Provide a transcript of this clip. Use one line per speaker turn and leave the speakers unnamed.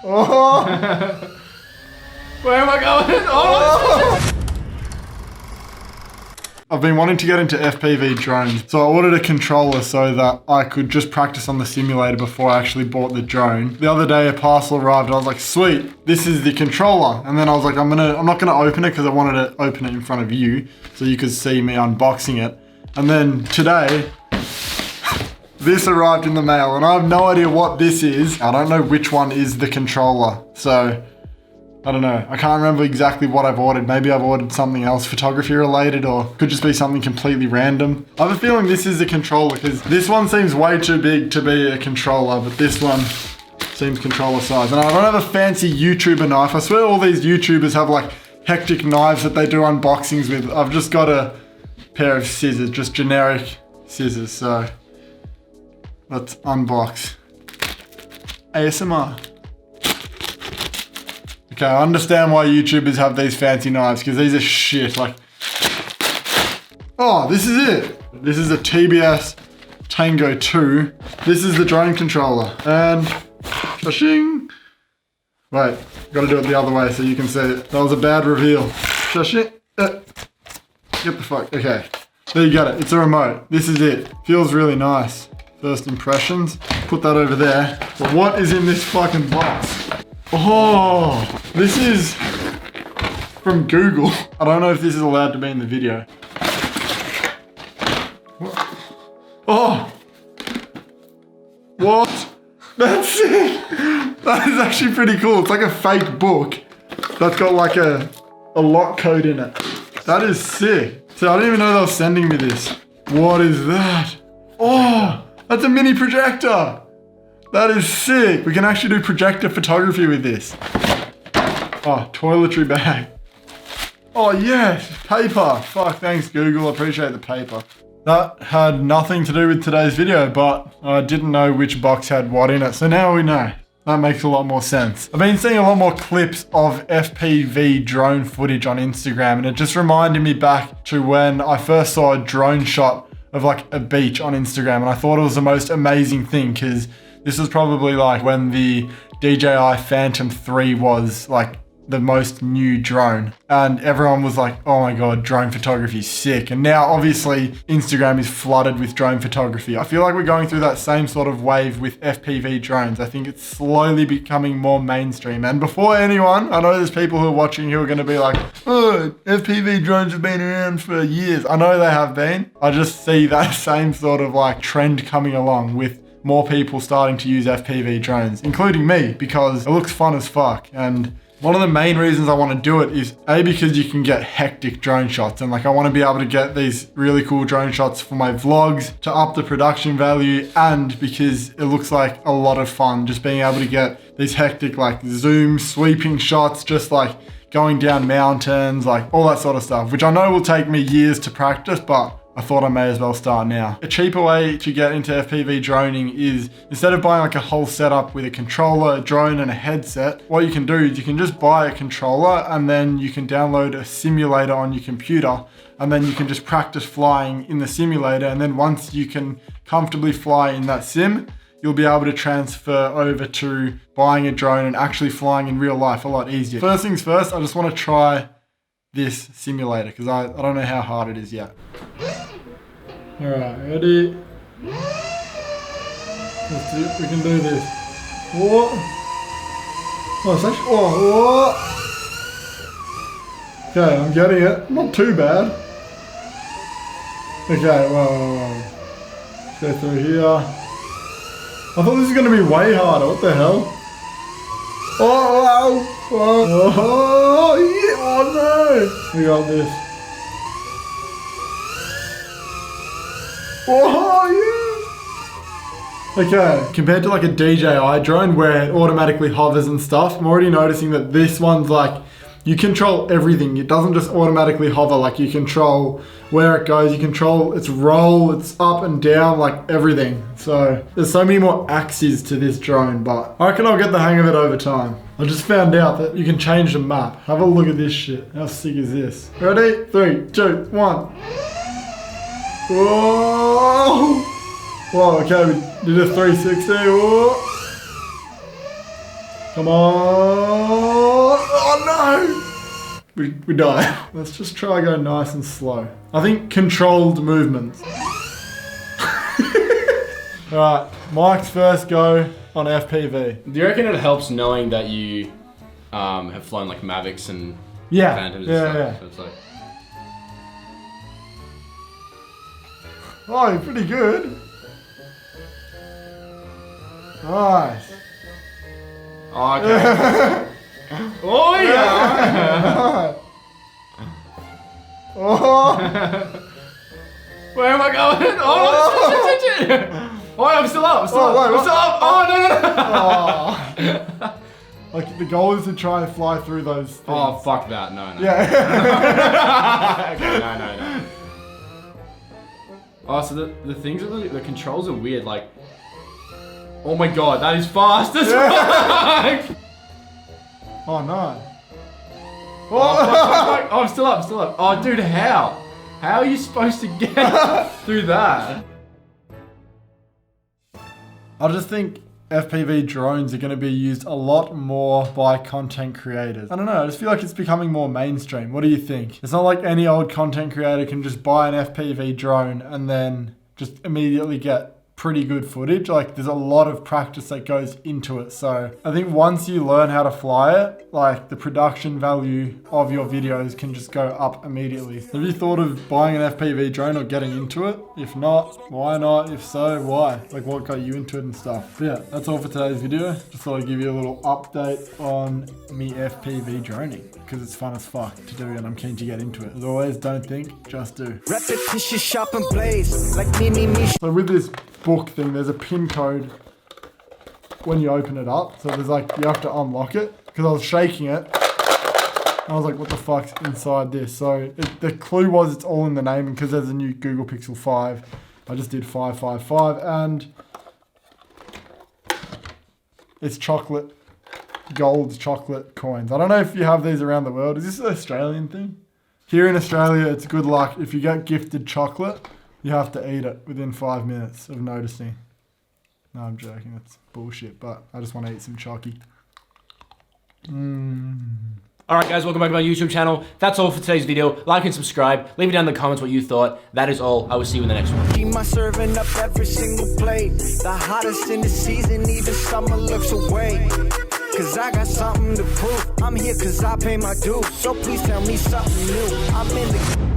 Oh!
Where am I going? Oh!
I've been wanting to get into FPV drones, so I ordered a controller so that I could just practice on the simulator before I actually bought the drone. The other day a parcel arrived and I was like, sweet, this is the controller. And then I was like, I'm not gonna open it because I wanted to open it in front of you so you could see me unboxing it. And then today, this arrived in the mail and I have no idea what this is. I don't know which one is the controller, so I don't know. I can't remember exactly what I've ordered. Maybe I've ordered something else photography related, or could just be something completely random. I have a feeling this is a controller because this one seems way too big to be a controller, but this one seems controller size. And I don't have a fancy YouTuber knife. I swear all these YouTubers have like hectic knives that they do unboxings with. I've just got a pair of scissors, just generic scissors. So let's unbox. ASMR. Okay, I understand why YouTubers have these fancy knives, because these are shit, like... Oh, this is it! This is a TBS Tango 2. This is the drone controller. And... Shashing! Wait, gotta do it the other way so you can see it. That was a bad reveal. Shashing! Get the fuck... Okay. There you got it. It's a remote. This is it. Feels really nice. First impressions. Put that over there. But what is in this fucking box? Oh, this is from Google. I don't know if this is allowed to be in the video. What? Oh, what? That's sick. That is actually pretty cool. It's like a fake book that's got like a lock code in it. That is sick. So I didn't even know they were sending me this. What is that? Oh, that's a mini projector. That is sick. We can actually do projector photography with this. Oh, toiletry bag. Oh yes, paper. Fuck, thanks Google, I appreciate the paper. That had nothing to do with today's video, but I didn't know which box had what in it, so now we know. That makes a lot more sense. I've been seeing a lot more clips of FPV drone footage on Instagram, and it just reminded me back to when I first saw a drone shot of like a beach on Instagram, and I thought it was the most amazing thing, because this was probably like when the DJI Phantom 3 was like the most new drone, and everyone was like, oh my god, drone photography is sick. And now obviously Instagram is flooded with drone photography. I feel like we're going through that same sort of wave with FPV drones. I think it's slowly becoming more mainstream. And before anyone, I know there's people who are watching who are going to be like, oh, FPV drones have been around for years. I know they have been. I just see that same sort of like trend coming along with more people starting to use FPV drones, including me, because it looks fun as fuck. And one of the main reasons I want to do it is A, because you can get hectic drone shots, and like I want to be able to get these really cool drone shots for my vlogs to up the production value, and because it looks like a lot of fun just being able to get these hectic like zoom sweeping shots, just like going down mountains, like all that sort of stuff, which I know will take me years to practice, but I thought I may as well start now. A cheaper way to get into FPV droning is, instead of buying like a whole setup with a controller, a drone and a headset, what you can do is you can just buy a controller and then you can download a simulator on your computer, and then you can just practice flying in the simulator, and then once you can comfortably fly in that sim, you'll be able to transfer over to buying a drone and actually flying in real life a lot easier. First things first, I just want to try this simulator because I don't know how hard it is yet. Alright, ready? Let's do it. We can do this. What? Oh, it's actually, oh, what? Okay, I'm getting it. Not too bad. Okay, whoa. Let's go through here. I thought this was going to be way harder. What the hell? Oh, wow. Oh, yeah. Oh no. We got this. Oh, yeah! Okay, compared to like a DJI drone where it automatically hovers and stuff, I'm already noticing that this one's like, you control everything. It doesn't just automatically hover, like you control where it goes, you control its roll, its up and down, like everything. So there's so many more axes to this drone, but I reckon I'll get the hang of it over time. I just found out that you can change the map. Have a look at this shit. How sick is this? Ready? 3, 2, 1. Whoa! Whoa, okay, we did a 360. Whoa. Come on. Oh no. We die. Let's just try go nice and slow. I think controlled movements. Alright, Mike's first go on FPV.
Do you reckon it helps knowing that you have flown like Mavics and Phantoms and stuff?
Yeah.
So it's like...
Oh, you're pretty good. Nice.
Oh, okay. Oh yeah!
Oh!
Where am I going? Oh, shit. Oh, I'm still up. I'm still up.
wait,
I'm still up. Oh, no.
Oh. Like the goal is to try and fly through those things.
Oh, fuck that. No.
Yeah.
Okay, no. Oh, so the things are the controls are weird. Like, oh my god, that is fast as fuck.
Oh no.
Oh, fuck. Oh, I'm still up. Oh, dude, how? How are you supposed to get through that?
I just think FPV drones are going to be used a lot more by content creators. I don't know, I just feel like it's becoming more mainstream. What do you think? It's not like any old content creator can just buy an FPV drone and then just immediately get pretty good footage. Like there's a lot of practice that goes into it. So I think once you learn how to fly it, like the production value of your videos can just go up immediately. Have you thought of buying an FPV drone or getting into it? If not, why not? If so, why? Like what got you into it and stuff? But yeah, that's all for today's video. Just thought I'd give you a little update on me FPV droning because it's fun as fuck to do and I'm keen to get into it. As always, don't think, just do.
Repetition, sharp and blaze, like me.
So with this book thing, there's a pin code when you open it up. So there's like, you have to unlock it because I was shaking it. And I was like, what the fuck's inside this? So the clue was it's all in the name because there's a new Google Pixel 5. I just did 555 and it's chocolate, gold chocolate coins. I don't know if you have these around the world. Is this an Australian thing? Here in Australia, it's good luck. If you get gifted chocolate, you have to eat it within 5 minutes of noticing. No, I'm joking. That's bullshit, but I just want to eat some chocky.
Alright guys, welcome back to my YouTube channel. That's all for today's video. Like and subscribe. Leave it down in the comments what you thought. That is all. I will see you in the next one.
Keep my serving up every single plate. The hottest in the season, even summer looks away. Cause I got something to prove. I'm here cause I pay my dues. So please tell me something new. I'm in the